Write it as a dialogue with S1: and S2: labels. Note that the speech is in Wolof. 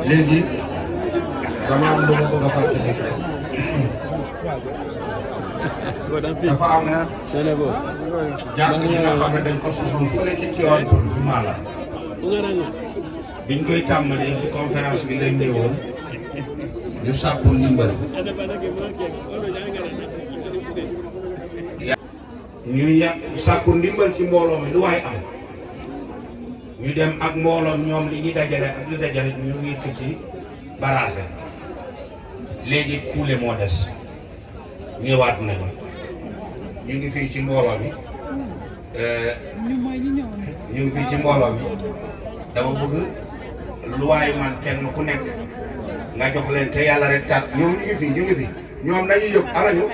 S1: léegi dama am lu ma bëgg a fàttali dafa am jàng ñi nga xam ne dañ ko sosoon fële ci Tivaouane pour jumaa la biñ koy tàmbali ci conférence bi lañ ñëwoon ñu sàkku ndimbal ñu sàkku ndimbal ci mbooloo mi lu waay am ñu dem ak mbooloom ñoom li ñuy dajale ak li dajale ñu ngi ci barase léegi kuule moo des ñëwaat nañu ñu ngi fii ci mbooloo mi ñu ngi fii ci mbooloo mi dama bëgg lu waay man kenn ku nekk nga jox leen te yàlla rek tax ñoom ñu ngi fi ñoom dañuy yëg arañu